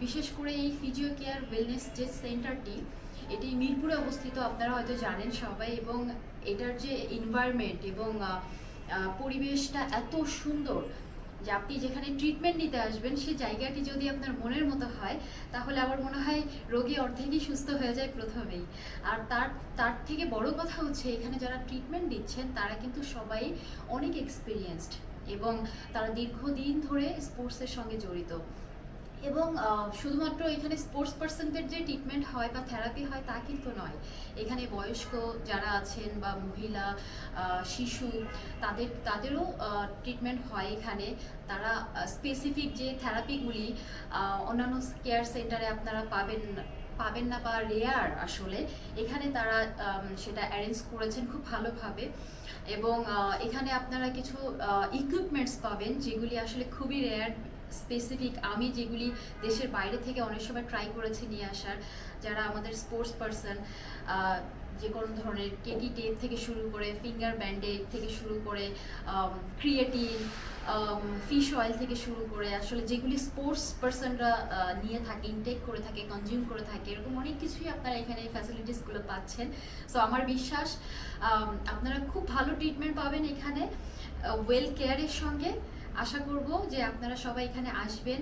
বিশেষ করে এই ফিজিও কেয়ার ওয়েলনেস যে সেন্টারটি, এটি মিরপুরে অবস্থিত, আপনারা হয়তো জানেন সবাই। এবং এটার যে এনভায়রনমেন্ট এবং পরিবেশটা এত সুন্দর যে আপনি যেখানে ট্রিটমেন্ট নিতে আসবেন সেই জায়গাটি যদি আপনার মনের মতো হয়, তাহলে আমার মনে হয় রোগী অর্ধেকই সুস্থ হয়ে যায় প্রথমেই। আর তার তার থেকে বড় কথা হচ্ছে, এখানে যারা ট্রিটমেন্ট দিচ্ছেন তারা কিন্তু সবাই অনেক এক্সপিরিয়েন্সড এবং তারা দীর্ঘদিন ধরে স্পোর্টসের সঙ্গে জড়িত। এবং শুধুমাত্র এখানে স্পোর্টস পার্সনদের যে ট্রিটমেন্ট হয় বা থেরাপি হয় তা কিন্তু নয়। এখানে বয়স্ক যারা আছেন বা মহিলা, শিশু, তাদেরও ট্রিটমেন্ট হয় এখানে। তারা স্পেসিফিক যে থেরাপিগুলি অন্যান্য কেয়ার সেন্টারে আপনারা পাবেন না বা রেয়ার আসলে, এখানে তারা সেটা অ্যারেঞ্জ করেছেন খুব ভালোভাবে। এবং এখানে আপনারা কিছু ইকুইপমেন্টস পাবেন যেগুলি আসলে খুবই রেয়ার, স্পেসিফিক। আমি যেগুলি দেশের বাইরে থেকে অনেক সময় ট্রাই করেছি নিয়ে আসার, যারা আমাদের স্পোর্টস পারসন, যে কোনো ধরনের কেটি টেপ থেকে শুরু করে ফিঙ্গার ব্যান্ডেড থেকে শুরু করে ক্রিয়েটিন, ফিশ অয়েল থেকে শুরু করে আসলে যেগুলি স্পোর্টস পারসনরা নিয়ে থাকে, ইনটেক করে থাকে, কনজিউম করে থাকে, এরকম অনেক কিছুই আপনারা এখানে এই ফ্যাসিলিটিসগুলো পাচ্ছেন। সো আমার বিশ্বাস আপনারা খুব ভালো ট্রিটমেন্ট পাবেন এখানে ওয়েল কেয়ারের সঙ্গে। আশা করব যে আপনারা সবাই এখানে আসবেন,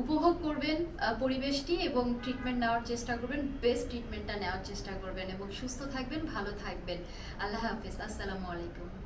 উপভোগ করবেন পরিবেশটি এবং ট্রিটমেন্ট নেওয়ার চেষ্টা করবেন, বেস্ট ট্রিটমেন্টটা নেওয়ার চেষ্টা করবেন এবং সুস্থ থাকবেন, ভালো থাকবেন। আল্লাহ হাফিজ, আসসালামু আলাইকুম।